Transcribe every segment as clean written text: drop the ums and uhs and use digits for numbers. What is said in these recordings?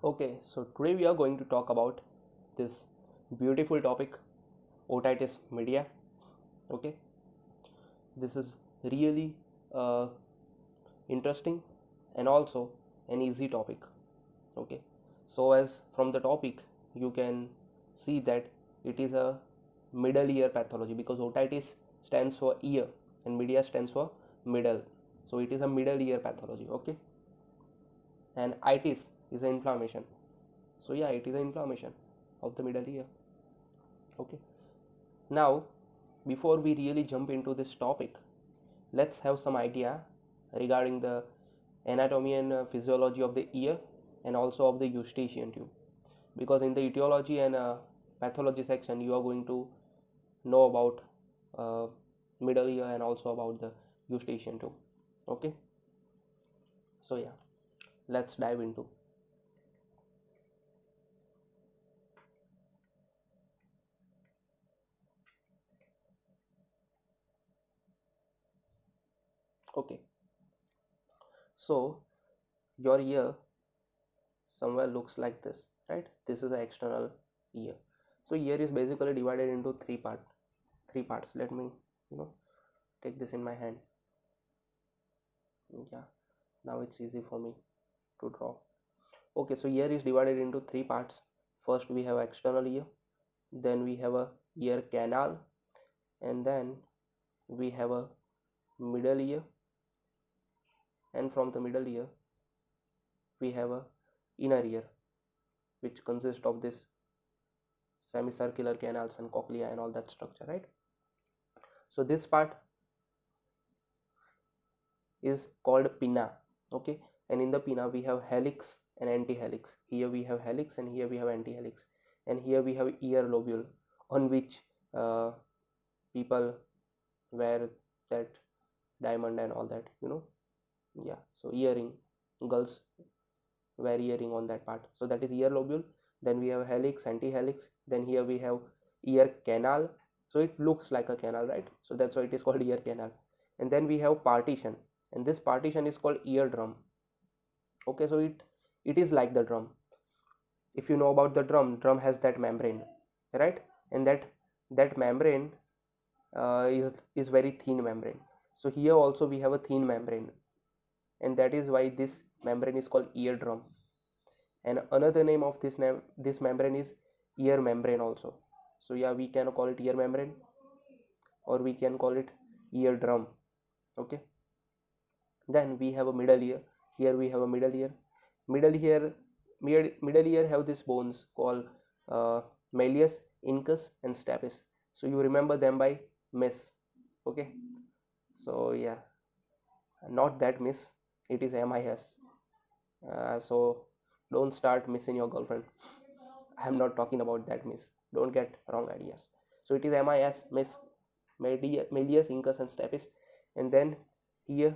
Okay, so today we are going to talk about this beautiful topic, otitis media. Okay, this is really uh, interesting and also an easy topic. Okay, so as from the topic, you can see that it is a middle ear pathology because otitis stands for ear and media stands for middle. So it is a middle ear pathology. Okay, and itis is an inflammation. So yeah, it is an inflammation of the middle ear. Okay, now before we really jump into this topic, let's have some idea regarding the anatomy and physiology of the ear and also of the eustachian tube, because in the etiology and pathology section you are going to know about uh, middle ear and also about the eustachian tube. Okay, so yeah, let's dive into. Okay, so your ear somewhere looks like this, right? This is the external ear. So ear is basically divided into three parts. Let me take this in my hand. Yeah, now it's easy for me to draw. Okay, so ear is divided into three parts. First we have external ear, then we have a ear canal, and then we have a middle ear, and from the middle ear we have a inner ear, which consists of this semicircular canals and cochlea and all that structure, right? So this part is called pinna. Okay, and in the pinna we have helix and antihelix. Here we have helix and here we have antihelix, and here we have ear lobule on which people wear that diamond and all that, yeah. So earring, girls wear earring on that part, so that is ear lobule. Then we have helix, antihelix, then here we have ear canal. So it looks like a canal, right? So that's why it is called ear canal. And then we have partition, and this partition is called eardrum. Okay, so it is like the drum. If you know about the drum has that membrane, right? And that membrane is very thin membrane. So here also we have a thin membrane, and that is why this membrane is called eardrum. And another name of this membrane is ear membrane also. So yeah, we can call it ear membrane or we can call it eardrum. Okay, then we have a middle ear. Here we have a middle ear. Middle ear have these bones called malleus, incus and stapes. So you remember them by miss. Okay, so yeah, not that miss, it is MIS. So don't start missing your girlfriend. I am not talking about that miss, don't get wrong ideas. So it is MIS, miss, malleus, incus and stapes. And then here,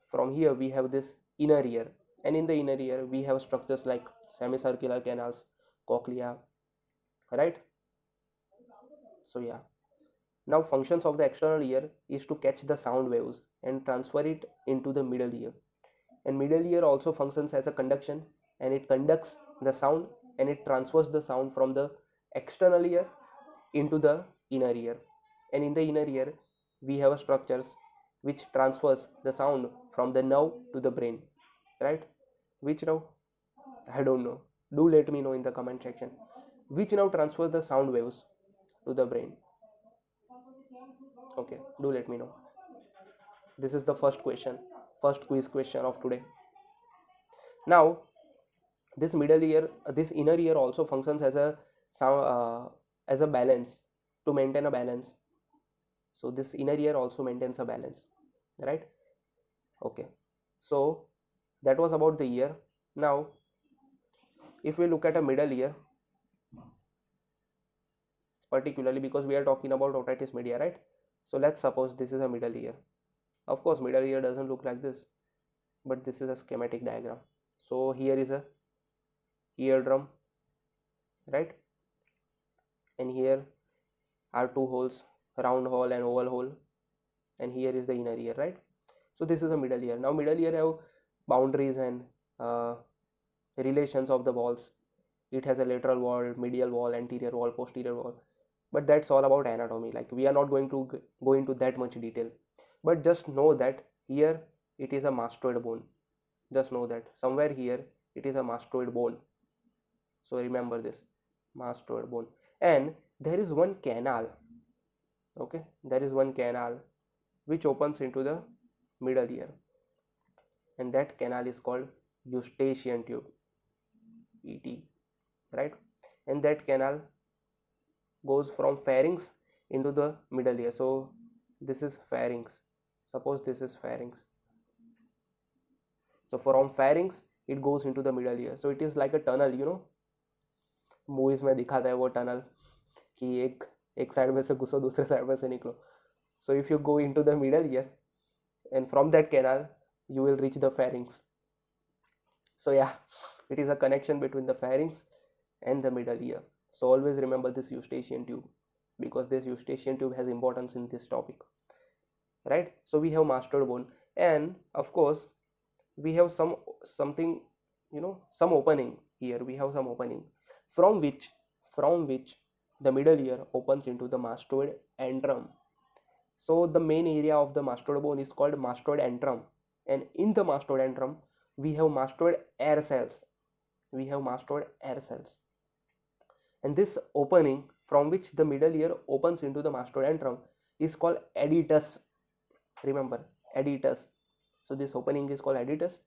from here we have this inner ear, and in the inner ear we have structures like semicircular canals, cochlea, right? So yeah, now functions of the external ear is to catch the sound waves and transfer it into the middle ear. And middle ear also functions as a conduction, and it conducts the sound and it transfers the sound from the external ear into the inner ear. And in the inner ear we have structures which transfers the sound from the nerve to the brain, right? Which nerve? I don't know. Do let me know in the comment section. Which nerve transfers the sound waves to the brain? Okay, do let me know. This is the first question, first quiz question of today. Now, this middle ear, this inner ear also functions as a sound, as a balance, to maintain a balance. So this inner ear also maintains a balance, right? Okay, so that was about the ear. Now, if we look at a middle ear, particularly because we are talking about otitis media, right? So let's suppose this is a middle ear. Of course, middle ear doesn't look like this, but this is a schematic diagram. So here is a eardrum, right? And here are two holes, round hole and oval hole, and here is the inner ear, right? So this is a middle ear. Now middle ear have boundaries and relations of the walls. It has a lateral wall, medial wall, anterior wall, posterior wall, but that's all about anatomy. Like, we are not going to go into that much detail, but just know that here it is a mastoid bone. Just know that somewhere here it is a mastoid bone. So remember this, mastoid bone. And there is one canal, okay, there is one canal which opens into the middle ear, and that canal is called eustachian tube, ET, right? And that canal goes from pharynx into the middle ear. So this is pharynx, suppose this is pharynx. So from pharynx it goes into the middle ear. So it is like a tunnel, you know, movies में दिखाता है वो tunnel कि एक side में से घुसो, दूसरे side में से निकलो. So if you go into the middle ear, and from that canal you will reach the pharynx. So yeah, it is a connection between the pharynx and the middle ear. So always remember this eustachian tube, because this eustachian tube has importance in this topic, right? So we have mastoid bone, and of course we have something, you know, some opening here. We have some opening from which the middle ear opens into the mastoid antrum. So the main area of the mastoid bone is called mastoid antrum, and in the mastoid antrum we have mastoid air cells. And this opening from which the middle ear opens into the mastoid antrum is called adytus. Remember, adytus. So this opening is called adytus,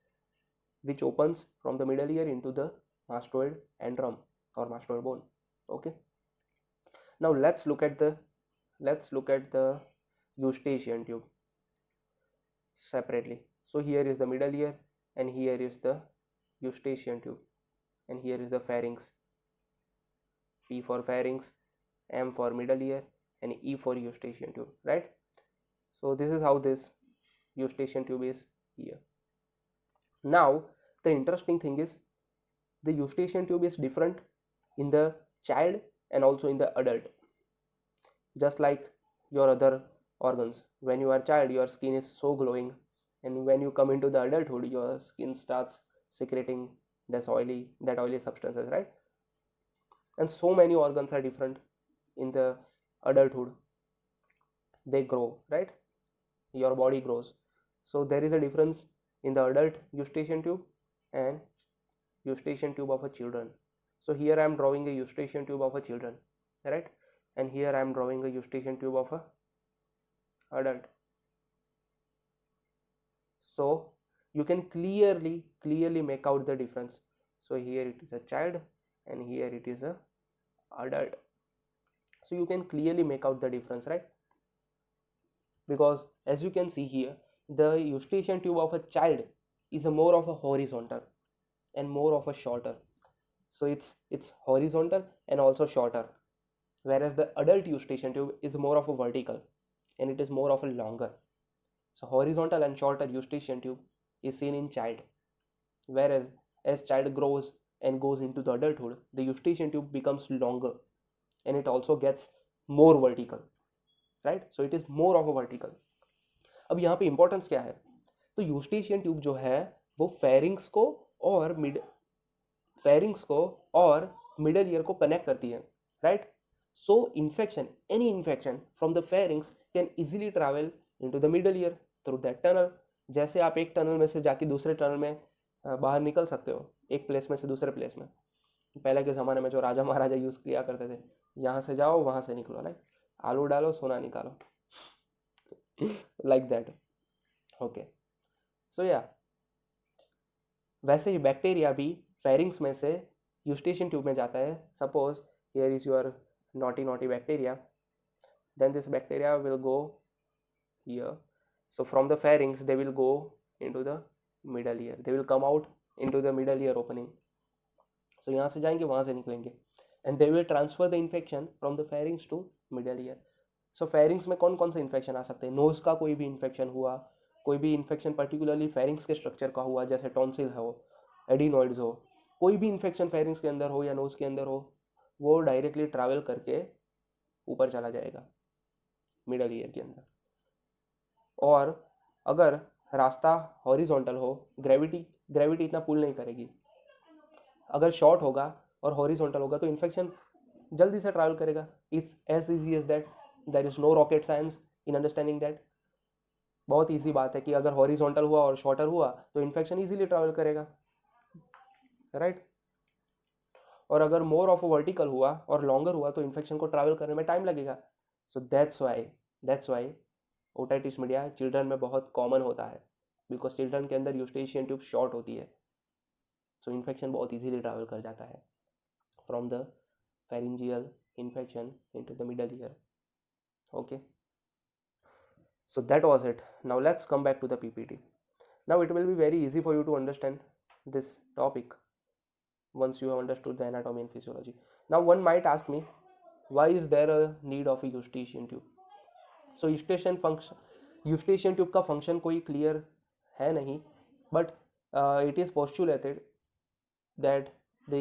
which opens from the middle ear into the mastoid antrum or mastoid bone. Okay, now let's look at the eustachian tube separately. So here is the middle ear, and here is the eustachian tube, and here is the pharynx. P for pharynx, M for middle ear, and E for eustachian tube, right? So this is how this eustachian tube is here. Now the interesting thing is, the eustachian tube is different in the child and also in the adult. Just like your other organs, when you are a child your skin is so glowing, and when you come into the adulthood your skin starts secreting that oily substances, right? And so many organs are different in the adulthood. They grow, right? Your body grows. So there is a difference in the adult eustachian tube and eustachian tube of a children. So here I am drawing a eustachian tube of a children, right? And here I am drawing a eustachian tube of a adult. So you can clearly make out the difference. So here it is a child and here it is a adult. So you can clearly make out the difference, right? Because as you can see here, the eustachian tube of a child is a more of a horizontal and more of a shorter. So it's horizontal and also shorter, whereas the adult eustachian tube is more of a vertical and it is more of a longer. So horizontal and shorter eustachian tube is seen in child, whereas as child grows and goes into the adulthood, the eustachian tube becomes longer and it also gets more vertical, right? So it is more of a vertical. अब यहाँ पे importance क्या है? तो Eustachian tube जो है वो pharynx को और मिडल ईयर को कनेक्ट करती है, right? So infection, any infection from the pharynx can easily travel into the middle year through that tunnel. जैसे आप एक टनल में से जाके दूसरे टनल में बाहर निकल सकते हो, एक प्लेस में से दूसरे प्लेस में. पहले के ज़माने में जो राजा महाराजा यूज़ किया करते थे, यहाँ से जाओ वहाँ से निकलो, राइट? आलू डालो सोना निकालो, लाइक दैट. ओके, सो या वैसे ही बैक्टीरिया भी फेरिंग्स में से यूस्टेशियन ट्यूब में जाता है. Suppose here is your naughty bacteria, then this bacteria will go here. So from the pharynx they will go into the middle ear, they will come out into the middle ear opening. So यहाँ से जाएंगे वहाँ से निकलेंगे and they will transfer the infection from the pharynx to middle ear. So pharynx में कौन कौन से इन्फेक्शन आ सकते हैं? नोज का कोई भी इन्फेक्शन हुआ, कोई भी इन्फेक्शन पर्टिकुलरली pharynx के स्ट्रक्चर का हुआ, जैसे टॉन्सिल हो, एडिनॉइड्स हो, कोई भी इन्फेक्शन pharynx के अंदर हो या नोज के अंदर हो, वो डायरेक्टली ट्रैवल करके ऊपर चला जाएगा मिडल ईयर के अंदर. और अगर रास्ता हॉरिजॉन्टल हो, ग्रेविटी इतना पुल नहीं करेगी. अगर शॉर्ट होगा और हॉरिजॉन्टल होगा तो इन्फेक्शन जल्दी से ट्रैवल करेगा. Is as easy as that. There is no rocket science in understanding that. बहुत ईजी बात है कि अगर हॉरिजॉन्टल हुआ और शॉर्टर हुआ तो इन्फेक्शन ईजिली ट्रैवल करेगा, राइट. और अगर मोर ऑफ वर्टिकल हुआ और लॉन्गर हुआ तो इन्फेक्शन को ट्रैवल करने में टाइम लगेगा. So that's why otitis media children में बहुत कॉमन होता है, बिकॉज चिल्ड्रन के अंदर यूस्टेशियन ट्यूब शॉर्ट होती है. सो इन्फेक्शन बहुत ईजिली ट्रैवल कर जाता है from the pharyngeal infection into the middle ear. Okay, so that was it. Now let's come back to the PPT. Now it will be very easy for you to understand this topic once you have understood the anatomy and physiology. Now one might ask me, why is there a need of a eustachian tube? So eustachian tube का function कोई clear है नहीं, but it is postulated that the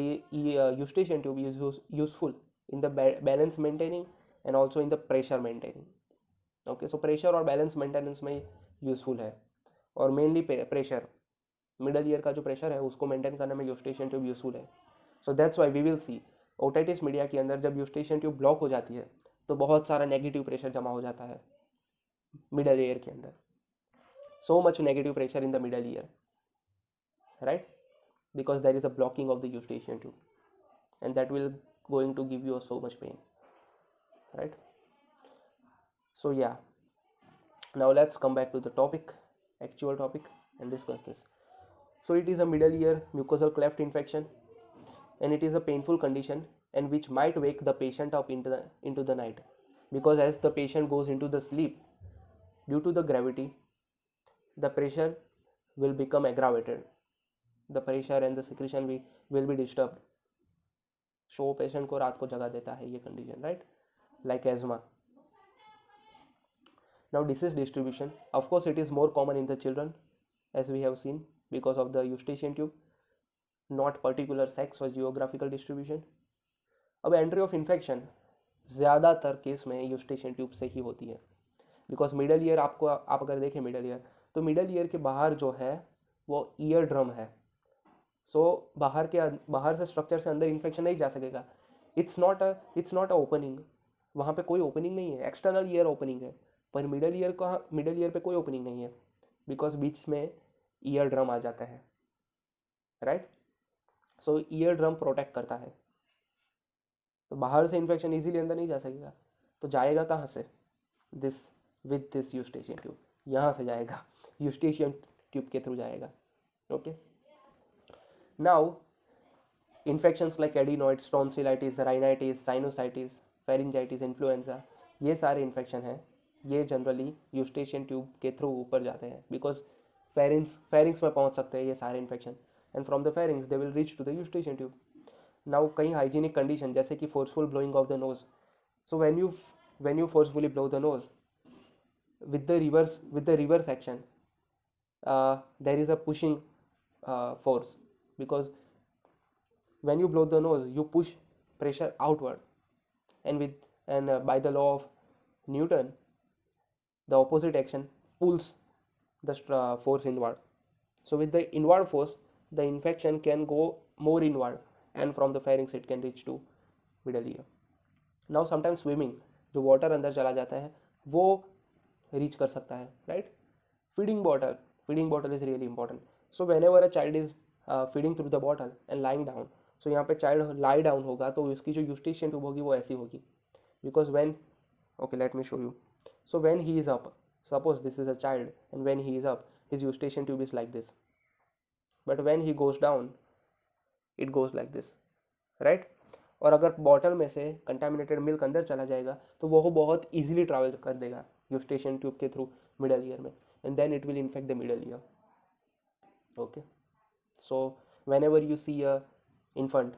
eustachian tube is useful in the balance maintaining and also in the pressure maintaining. Okay, so pressure और balance maintenance में useful है, और mainly pressure, middle ear का जो pressure है उसको maintain करने में eustachian tube useful है. So that's why we will see otitis media के अंदर जब eustachian tube ब्लॉक हो जाती है तो बहुत सारा नेगेटिव प्रेशर जमा हो जाता है मिडल ईयर के अंदर. So much negative pressure in the middle ear, right? Because there is a blocking of the eustachian tube, and that will going to give you so much pain, right? So yeah, now let's come back to the actual topic, and discuss this. So it is a middle ear mucosal cleft infection, and it is a painful condition and which might wake the patient up into the night, because as the patient goes into the sleep, due to the gravity, the pressure will become aggravated. The pressure and the secretion will be disturbed. So patient को रात को जगा देता है ये condition, right? Like asthma. Now disease distribution, of course it is more common in the children, as we have seen, because of the eustachian tube, not particular sex or geographical distribution. अब entry of infection ज़्यादातर case में Eustachian tube से ही होती है, because middle ear आप अगर देखें middle ear, तो मिडल ईयर के बाहर जो है वो ईयर ड्रम है. सो बाहर से स्ट्रक्चर से अंदर इन्फेक्शन नहीं जा सकेगा. इट्स नॉट अ ओपनिंग, वहाँ पे कोई ओपनिंग नहीं है, एक्सटर्नल ईयर ओपनिंग है, पर मिडल ईयर पे कोई ओपनिंग नहीं है, बिकॉज बीच में ईयर ड्रम आ जाता है, राइट. सो ईयर ड्रम प्रोटेक्ट करता है, तो बाहर से इन्फेक्शन इजीली अंदर नहीं जा सकेगा. तो जाएगा कहाँ से? दिस यूस्टेशियन ट्यूब, यहाँ से जाएगा, यूस्टेशियन ट्यूब के थ्रू जाएगा. Okay, now infections like adenoids, tonsillitis, rhinitis, sinusitis, pharyngitis, influenza, ये सारे इन्फेक्शन हैं, ये जनरली यूस्टेशियन ट्यूब के थ्रू ऊपर जाते हैं, बिकॉज फेरिंग्स में पहुंच सकते हैं ये सारे infection, and from the pharynx they will reach to the eustachian tube. Now कहीं हाइजीनिक कंडीशन जैसे कि forceful blowing of the nose. So when you forcefully blow the nose with the reverse action, there is a pushing force, because when you blow the nose you push pressure outward, and by the law of Newton, the opposite action pulls the force inward. So with the inward force the infection can go more inward, and from the pharynx it can reach to middle ear. Now sometimes swimming, जो water अंदर चला जाता है वो reach कर सकता है, right. Feeding bottle is really important. So whenever a child is feeding through the bottle and lying down, so यहाँ पे चाइल्ड लाई डाउन होगा तो उसकी जो यूस्टेशियन ट्यूब होगी वो ऐसी होगी, because when, okay let me show you. So when he is up, suppose this is a child, and when he is up his Eustachian tube is like this, but when he goes down it goes like this, right. और अगर bottle में से contaminated milk अंदर चला जाएगा तो वो बहुत ईजिली ट्रैवल कर देगा यूस्टेशियन ट्यूब के थ्रू मिडल ईयर में, and then it will infect the middle ear. Okay, so whenever you see a infant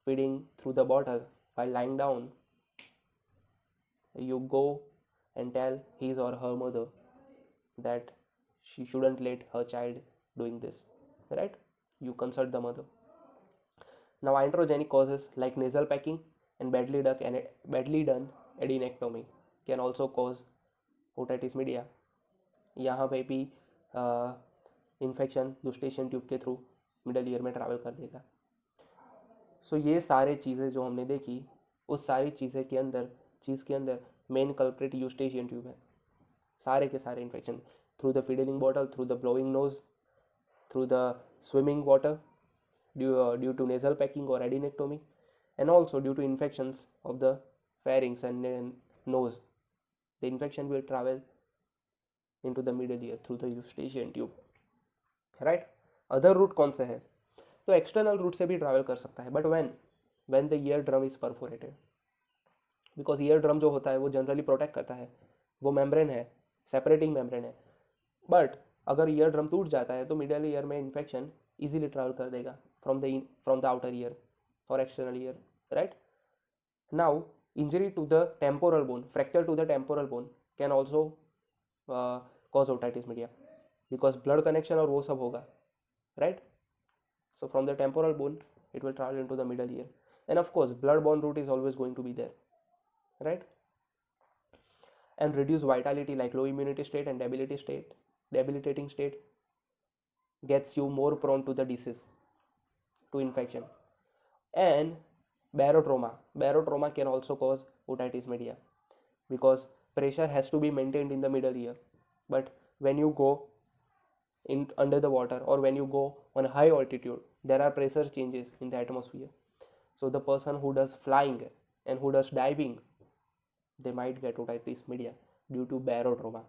feeding through the bottle while lying down, you go and tell his or her mother that she shouldn't let her child doing this, right. You consult the mother. Now iatrogenic causes like nasal packing and badly done adenectomy can also cause otitis media. यहाँ पे भी infection Eustachian tube के through middle ear में travel कर देगा. सो ये सारे चीज़ें जो हमने देखी, उस सारी चीज़ के अंदर मेन कल्प्रिट यूस्टेशियन ट्यूब है। सारे के सारे infection through the feeding bottle, through the blowing nose, through the swimming water, due to nasal packing or adenectomy, and also due to infections of the pharynx and nose, the infection will travel into the middle ear through the eustachian tube, right? Other route कौन से है? तो external root से भी travel कर सकता है, but when the ear drum is perforated, because ear drum जो होता है वो जनरली प्रोटेक्ट करता है, वो मेम्ब्रेन है, सेपरेटिंग मेम्ब्रेन है। बट अगर ईयर ड्रम टूट जाता है तो मिडल ईयर में इन्फेक्शन इजीली ट्रैवल कर देगा फ्रॉम द आउटर ईयर और external ear, right? Now injury to the temporal bone, fracture to the temporal bone can also cause otitis media, because blood connection और वो सब होगा, right? So from the temporal bone, it will travel into the middle ear, and of course, blood-borne route is always going to be there, right? And reduced vitality like low immunity state and debilitating state gets you more prone to the disease, to infection. And barotrauma can also cause otitis media, because pressure has to be maintained in the middle ear. But when you go under the water, or when you go on a high altitude, there are pressure changes in the atmosphere. So the person who does flying and who does diving, they might get otitis media due to barotrauma.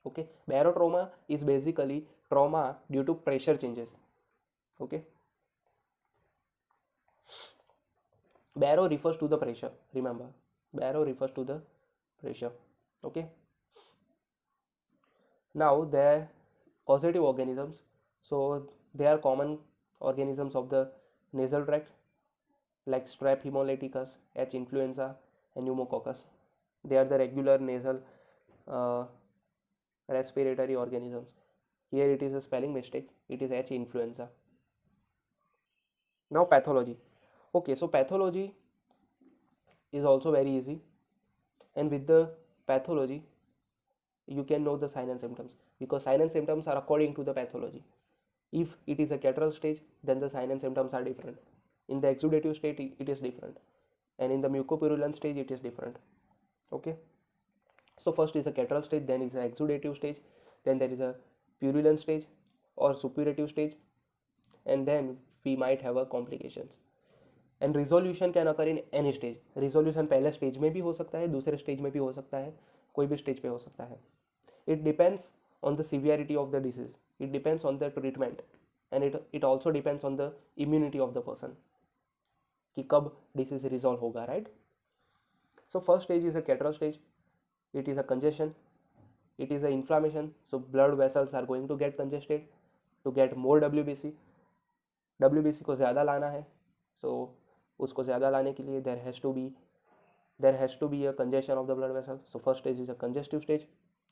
Okay, barotrauma is basically trauma due to pressure changes. Okay, baro refers to the pressure, remember, baro refers to the pressure. Okay, now the causative organisms, so they are common organisms of the nasal tract, like strep hemolyticus, H. influenza, and pneumococcus. They are the regular nasal respiratory organisms. Here it is a spelling mistake, it is H. influenza. Now pathology. Okay, so pathology is also very easy, and with the pathology you can know the sign and symptoms, because sign and symptoms are according to the pathology. If it is a catarrhal stage, then the sign and symptoms are different. In the exudative state, it is different, and in the mucopurulent stage, it is different. Okay, so first is a catarrhal stage, then is an exudative stage, then there is a purulent stage or suppurative stage, and then we might have a complications. And resolution can occur in any stage. Resolution पहले stage में भी हो सकता है, दूसरे stage में भी हो सकता है, कोई भी स्टेज पे हो सकता है. It depends on the severity of the disease, it depends on the treatment, and it also depends on the immunity of the person कि कब डिसीज रिजॉल्व होगा, right? So first stage is a catarrhal stage. It is a congestion, it is a inflammation, so blood vessels are going to get congested to get more WBC. WBC को ज़्यादा लाना है, so उसको ज़्यादा लाने के लिए there has to be a congestion of the blood vessels. So first stage is a congestive stage.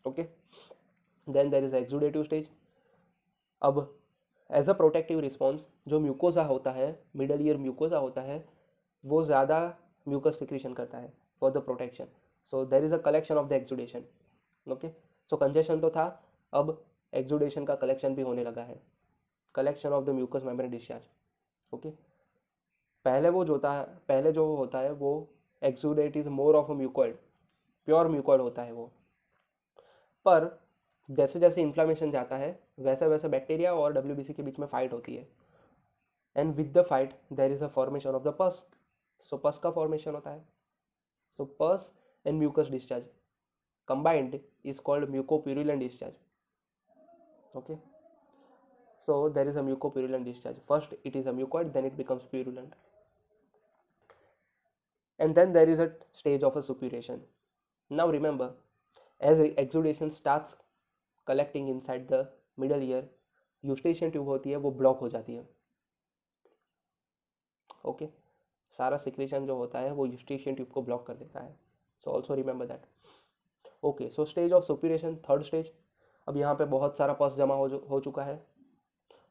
Okay, then there is a exudative stage. अब एज अ प्रोटेक्टिव रिस्पॉन्स जो म्यूकोजा होता है, मिडल ईयर म्यूकोजा होता है, वो ज़्यादा mucus secretion करता है for the protection. So there is a collection of the exudation. Okay, so congestion तो था, अब एक्जुडेशन का कलेक्शन भी होने लगा है, collection of the mucus membrane discharge. Okay, पहले जो होता है वो exudate is more of a mucoid, pure mucoid होता है वो. पर जैसे जैसे इन्फ्लामेशन जाता है वैसे वैसे बैक्टीरिया और WBC के बीच में फाइट होती है, and with the fight there is a formation of the pus. So pus का फॉर्मेशन होता है. So pus and mucus discharge combined is called mucopurulent discharge. Okay, so there is a mucopurulent discharge. First it is a mucoid, then it becomes purulent, and then there is a stage of a suppuration. Now remember, as exudation starts collecting inside the middle ear, eustachian tube होती है वो block हो जाती है. Okay, सारा secretion जो होता है वो eustachian tube को ब्लॉक कर देता है. So also remember that. Okay, so stage of suppuration, third stage. अब यहाँ पे बहुत सारा पस जमा हो चुका है,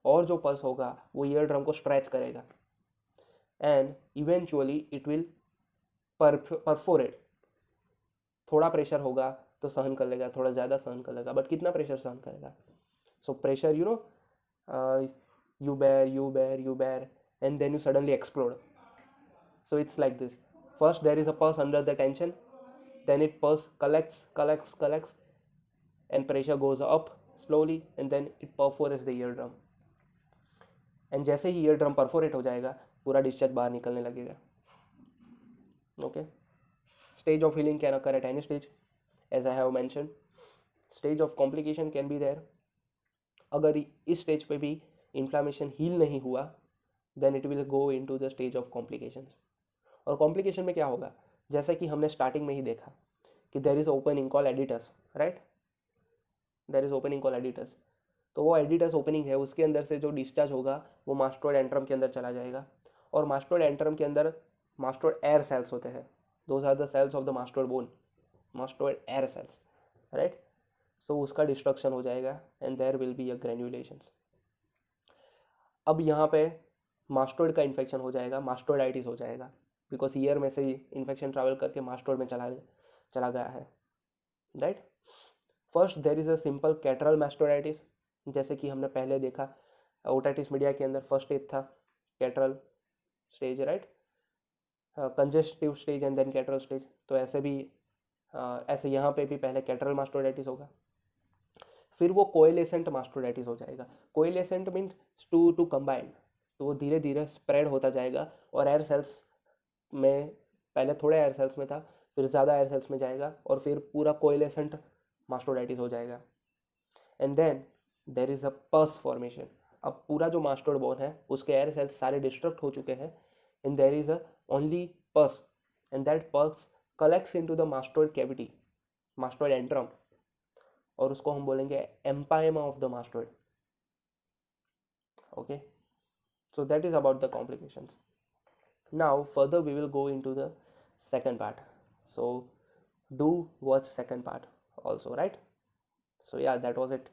और जो पस होगा वो ईयर ड्रम को स्ट्रेच करेगा, and eventually it will perforate. थोड़ा प्रेशर होगा तो सहन कर लेगा, थोड़ा ज़्यादा सहन कर लेगा, बट कितना प्रेशर सहन करेगा? So pressure, you know, you बेर, and then you suddenly explode. So it's like this. First there is a pulse under the tension, then it pulse collects, and pressure goes up slowly, and then it perforates the eardrum. And जैसे ही ear drum perforate हो जाएगा, पूरा discharge बाहर निकलने लगेगा. Okay. Stage of healing can occur at any stage, as I have mention. Stage of complication can be there. अगर इस stage पे भी इन्फ्लामेशन हील नहीं हुआ, then it will go into the stage of complication. और complication में क्या होगा, जैसा कि हमने स्टार्टिंग में ही देखा कि there is opening call aditus, right. There is opening call aditus. तो वो एडिटस ओपनिंग है, उसके अंदर से जो डिस्चार्ज होगा वो मास्टोइड एंट्रम के अंदर चला जाएगा. और मास्टोइड एंट्रम के अंदर मास्टोइड एयर सेल्स होते हैं. Those are the cells of the mastoid bone, mastoid air cells, right. So उसका डिस्ट्रक्शन हो जाएगा and there will be a granulations. अब यहाँ पे मास्टोइड का इन्फेक्शन हो जाएगा, मास्टोइडाइटिस हो जाएगा, बिकॉज ईयर में से इन्फेक्शन ट्रैवल करके मास्टोइड में चला गया है, right. First there is a simple catarrhal mastoiditis, जैसे कि हमने पहले देखा ओटाइटिस मीडिया के अंदर फर्स्ट स्टेज था catarrhal stage, right. Congestive stage and then catarrhal stage. तो ऐसे भी ऐसे यहाँ पे भी पहले कैटरल मास्टोइडाइटिस होगा, फिर वो कोएलेसेंट मास्टोइडाइटिस हो जाएगा. कोएलेसेंट मीन्स टू कंबाइन. तो वो धीरे धीरे स्प्रेड होता जाएगा और एयर सेल्स में, पहले थोड़े एयर सेल्स में था, फिर ज़्यादा एयर सेल्स में जाएगा और फिर पूरा कोएलेसेंट मास्टोइडाइटिस हो जाएगा. And then there is a pus formation. अब पूरा जो मास्टोइड बोन है उसके एयर सेल्स सारे डिस्ट्रक्ट हो चुके हैं, and there is a only पस, एंड दैट पस collects into the mastoid cavity, mastoid antrum, और उसको हम बोलेंगे empyema of the mastoid. Okay. So that is about the complications. Now further we will go into the second part. So do watch second part also, right? So yeah, that was it.